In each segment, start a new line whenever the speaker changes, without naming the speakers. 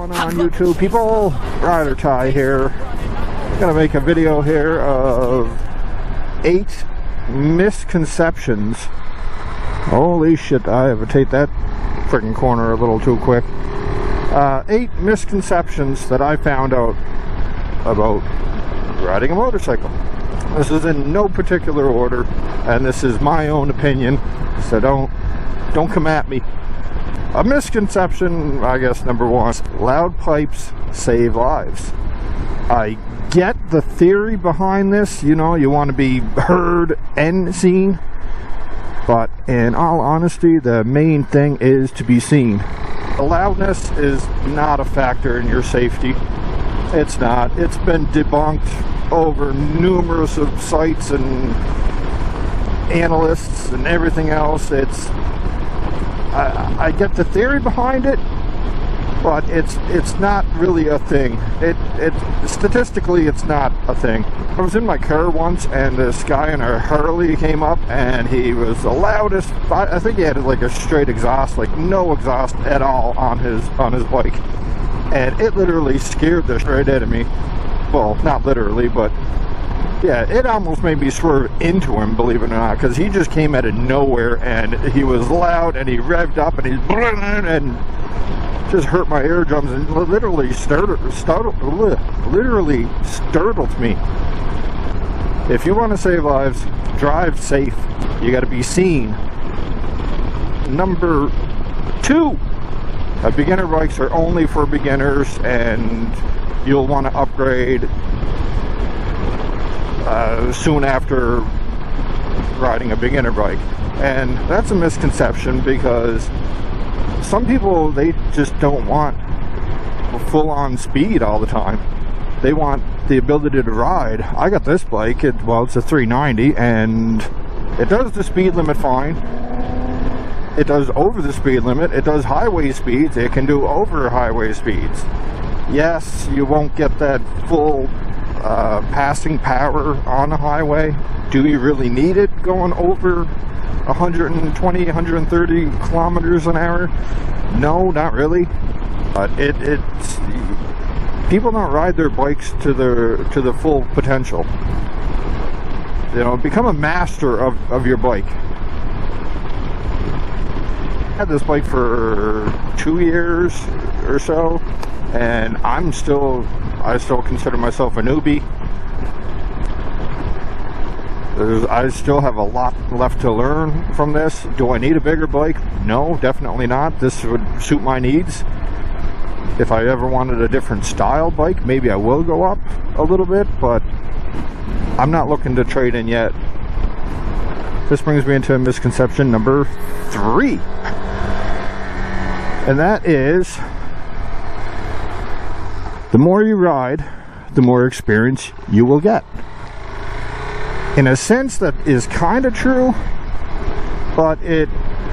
going on, YouTube people? Rider Ty here. I'm gonna make a video here of 8 misconceptions. Holy shit, I have to take that freaking corner a little too quick. 8 misconceptions that I found out about riding a motorcycle. This is in no particular order, and this is my own opinion, so don't come at me. A misconception, I guess, number 1, loud pipes save lives. I get the theory behind this, you know, you want to be heard and seen, but in all honesty, the main thing is to be seen. The loudness is not a factor in your safety. It's not. It's been debunked over numerous of sites and analysts and everything else. I get the theory behind it, but it's not really a thing. Statistically, it's not a thing. I was in my car once, and this guy in a Harley came up, and he was the loudest. I think he had like a straight exhaust, like no exhaust at all on his bike, and it literally scared the shit out of me. Well, not literally, but yeah, it almost made me swerve into him, believe it or not, because he just came out of nowhere, and he was loud, and he revved up, and and just hurt my eardrums, and literally startled me. If you want to save lives, drive safe. You got to be seen. Number 2, beginner bikes are only for beginners, and you'll want to upgrade soon after riding a beginner bike. And that's a misconception, because some people, they just don't want full-on speed all the time. They want the ability to ride. I got this bike, it's a 390, and it does the speed limit fine. It does over the speed limit. It does highway speeds. It can do over highway speeds. Yes, you won't get that full passing power on the highway. Do you really need it going over 120, 130 kilometers an hour? No, not really. But it's people don't ride their bikes to the full potential. You know, become a master of your bike. I had this bike for 2 years or so, and I still consider myself a newbie. I still have a lot left to learn from this. Do I need a bigger bike? No, definitely not. This would suit my needs. If I ever wanted a different style bike, maybe I will go up a little bit, but I'm not looking to trade in yet. This brings me into misconception number 3. And that is, the more you ride, the more experience you will get. In a sense, that is kind of true, but it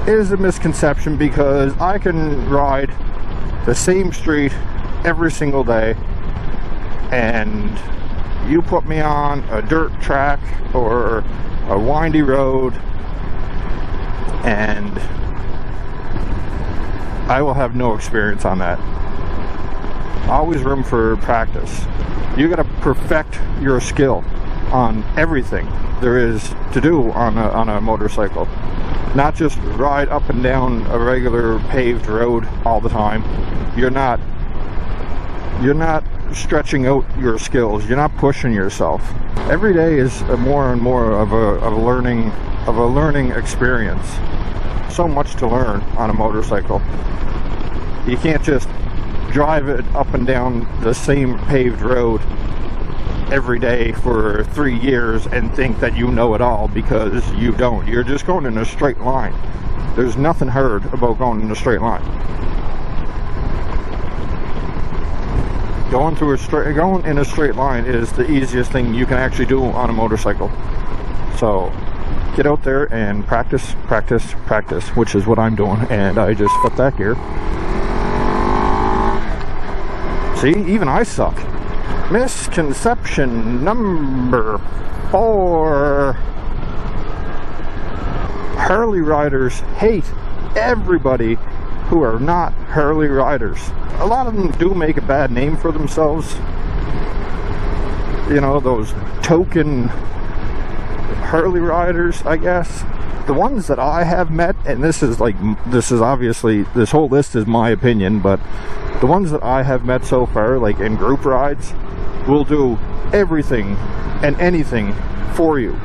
is a misconception, because I can ride the same street every single day, and you put me on a dirt track or a windy road, and I will have no experience on that. Always room for practice. You got to perfect your skill on everything there is to do on a motorcycle. Not just ride up and down a regular paved road all the time. You're not stretching out your skills. You're not pushing yourself. Every day is more and more of a learning experience. So much to learn on a motorcycle. You can't just drive it up and down the same paved road every day for 3 years and think that you know it all, because you don't. You're just going in a straight line. There's nothing hard about going in a straight line. Going in a straight line is the easiest thing you can actually do on a motorcycle. So get out there and practice, which is what I'm doing, and I just got that gear. See, even I suck. Misconception number 4. Harley Riders hate everybody who are not Harley Riders. A lot of them do make a bad name for themselves. You know, those token Harley Riders, I guess. The ones that I have met, and this is obviously, this whole list is my opinion, but the ones that I have met so far, like in group rides, will do everything and anything for you.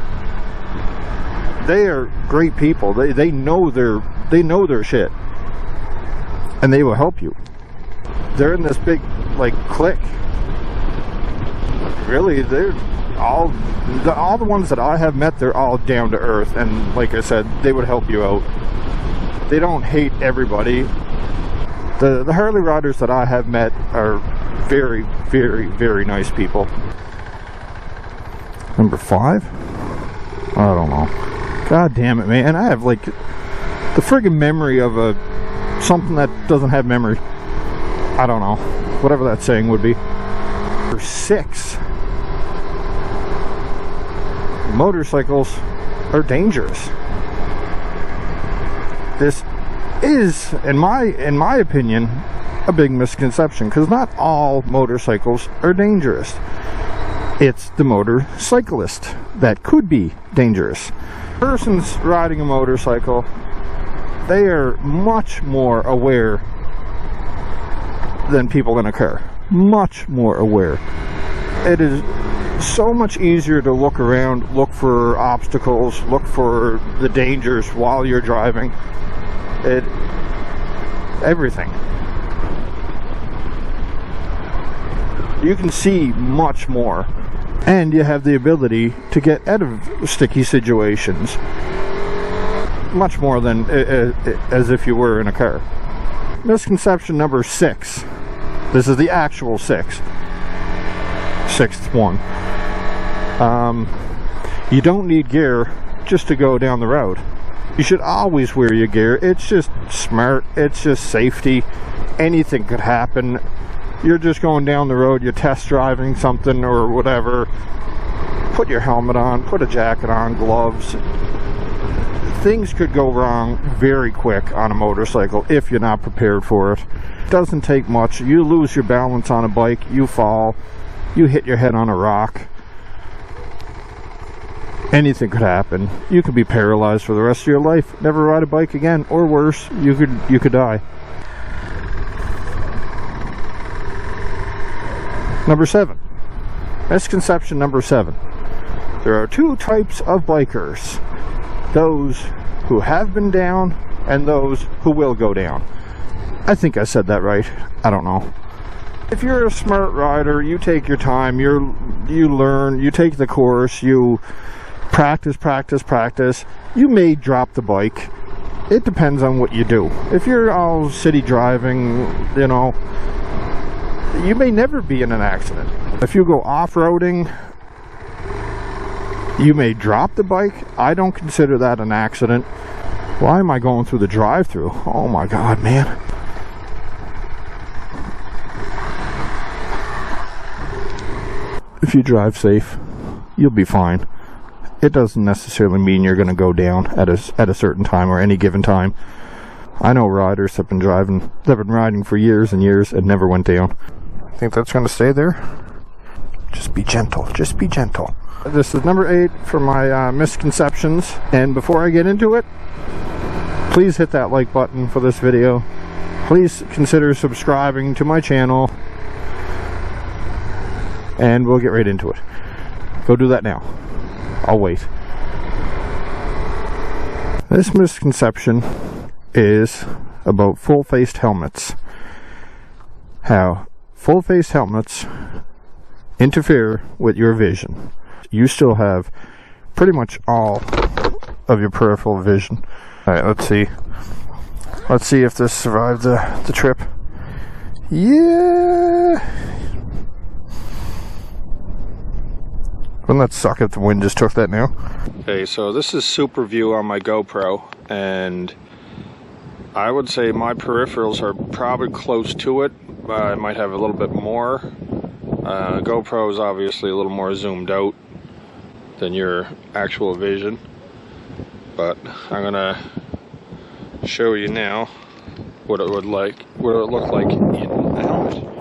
They are great people. They know their shit, and they will help you. They're in this big like clique. Really, they're all the ones that I have met. They're all down to earth, and like I said, they would help you out. They don't hate everybody. The Harley Riders that I have met are very, very, very nice people. Number 5? I don't know. God damn it, man. I have like the friggin' memory of something that doesn't have memory. I don't know. Whatever that saying would be. Number 6. Motorcycles are dangerous. This is, in my opinion, a big misconception, because not all motorcycles are dangerous. It's the motorcyclist that could be dangerous. Persons riding a motorcycle, they are much more aware than people in a car. Much more aware. It is so much easier to look around, look for obstacles, look for the dangers while you're driving. Everything. You can see much more, and you have the ability to get out of sticky situations much more than as if you were in a car. Misconception number 6. This is the actual 6th one. You don't need gear just to go down the road. You should always wear your gear. It's just smart. It's just safety. Anything could happen. You're just going down the road, you're test driving something or whatever. Put your helmet on, put a jacket on, gloves. Things could go wrong very quick on a motorcycle if you're not prepared for it. It doesn't take much. You lose your balance on a bike, you fall, you hit your head on a rock. Anything could happen. You could be paralyzed for the rest of your life. Never ride a bike again, or worse, you could die. Number 7. Misconception number 7. There are 2 types of bikers. Those who have been down and those who will go down. I think I said that right. I don't know. If you're a smart rider, you take your time, you learn, you take the course, you practice. You may drop the bike. It depends on what you do. If you're all city driving, you know, you may never be in an accident. If you go off-roading, you may drop the bike. I don't consider that an accident. Why am I going through the drive-thru? Oh my God, man. If you drive safe, you'll be fine. It doesn't necessarily mean you're going to go down at a certain time or any given time. I know riders that have been riding for years and years and never went down. I think that's going to stay there. Just be gentle. Just be gentle. This is number 8 for my misconceptions. And before I get into it, please hit that like button for this video. Please consider subscribing to my channel. And we'll get right into it. Go do that now. I'll wait. This misconception is about full-faced helmets. How full-faced helmets interfere with your vision. You still have pretty much all of your peripheral vision. Alright, let's see. Let's see if this survived the trip. Yeah! Wouldn't that suck if the wind just took that now? Okay, so this is super view on my GoPro, and I would say my peripherals are probably close to it. I might have a little bit more. GoPro is obviously a little more zoomed out than your actual vision, but I'm gonna show you now.
what it would look like in the helmet.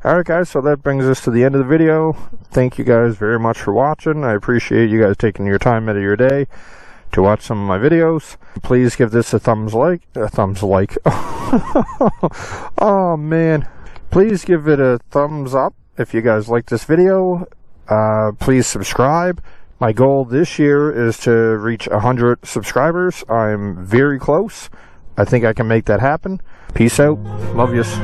Alright guys, so that brings us to the end of the video. Thank you guys very much for watching. I appreciate you guys taking your time out of your day to watch some of my videos. Please give this a thumbs like. Oh man. Please give it a thumbs up if you guys like this video. Please subscribe. My goal this year is to reach 100 subscribers. I'm very close. I think I can make that happen. Peace out. Love yous.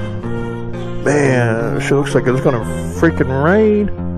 Man, it sure looks like it's gonna freaking rain.